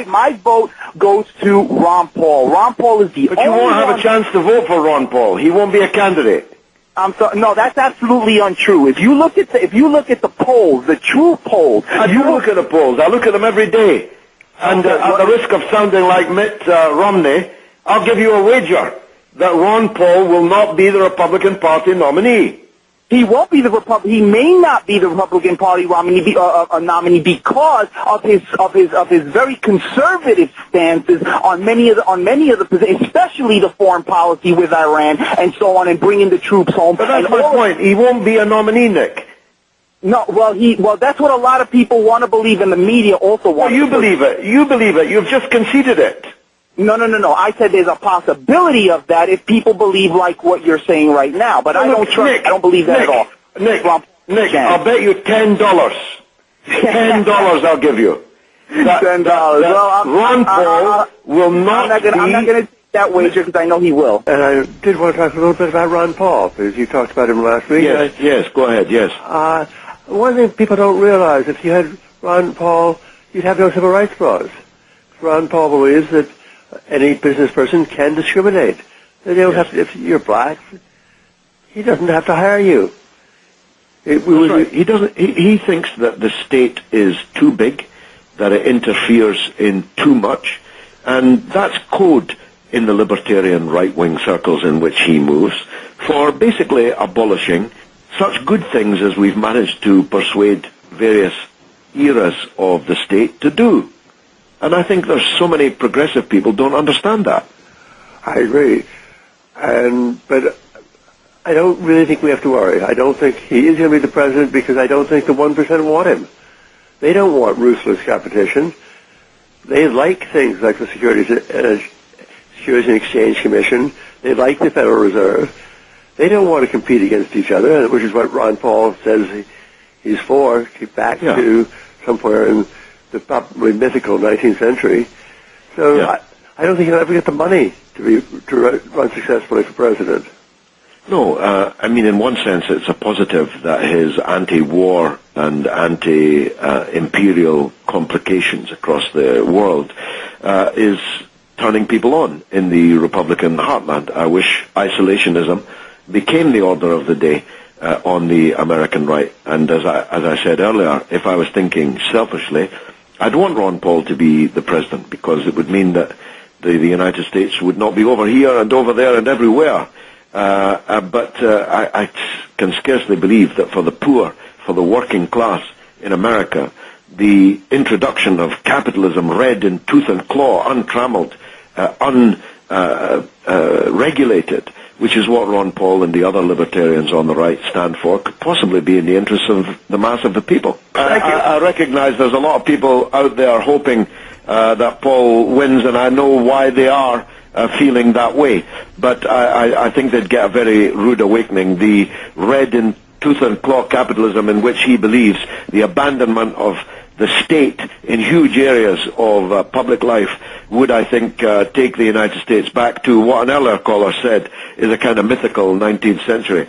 My vote goes to Ron Paul. Ron Paul is the only But you won't have a chance to vote for Ron Paul. He won't be a candidate. I'm sorry. No, that's absolutely untrue. If you look at the polls, the true polls, I do look at the polls. I look at them every day. And at the risk of sounding like Mitt Romney, I'll give you a wager that Ron Paul will not be the Republican Party nominee. He won't be He may not be the Republican Party nominee because of his very conservative stances on many of the positions, especially the foreign policy with Iran and so on, and bringing the troops home. But that's my point. He won't be a nominee, Nick. No, well, that's what a lot of people want to believe, and the media also want. Well, you believe it. You believe it. You've just conceded it. No. I said there's a possibility of that if people believe like what you're saying right now. But I don't believe that at all. Nick, I'll bet you $10. $10 I'll give you. $10. Ron Paul will not be... I'm not going to take that wager because I know he will. And I did want to talk a little bit about Ron Paul, because you talked about him last week. Yes, go ahead, yes. One thing people don't realize, if you had Ron Paul, you'd have no civil rights laws. Ron Paul believes that any business person can discriminate. They don't have to, if you're black, he doesn't have to hire you. He doesn't. He thinks that the state is too big, that it interferes in too much, and that's code in the libertarian right-wing circles in which he moves for basically abolishing such good things as we've managed to persuade various eras of the state to do. And I think there's so many progressive people don't understand that. I agree. But I don't really think we have to worry. I don't think he is going to be the president because I don't think the 1% want him. They don't want ruthless competition. They like things like the Securities and Exchange Commission. They like the Federal Reserve. They don't want to compete against each other, which is what Ron Paul says he's for, back to somewhere in the probably mythical 19th century. So I don't think he'll ever get the money to run successfully for president. No, I mean, in one sense, it's a positive that his anti-war and anti-imperial complications across the world is turning people on in the Republican heartland. I wish isolationism became the order of the day on the American right. And as I said earlier, if I was thinking selfishly, I'd want Ron Paul to be the president because it would mean that the United States would not be over here and over there and everywhere. But I can scarcely believe that for the poor, for the working class in America, the introduction of capitalism red in tooth and claw, untrammeled, unregulated, which is what Ron Paul and the other libertarians on the right stand for, could possibly be in the interests of the mass of the people. I recognize there's a lot of people out there hoping that Paul wins, and I know why they are feeling that way. But I think they'd get a very rude awakening. The red in tooth and claw capitalism in which he believes, the abandonment of the state in huge areas of public life would, I think, take the United States back to what an earlier caller said is a kind of mythical 19th century.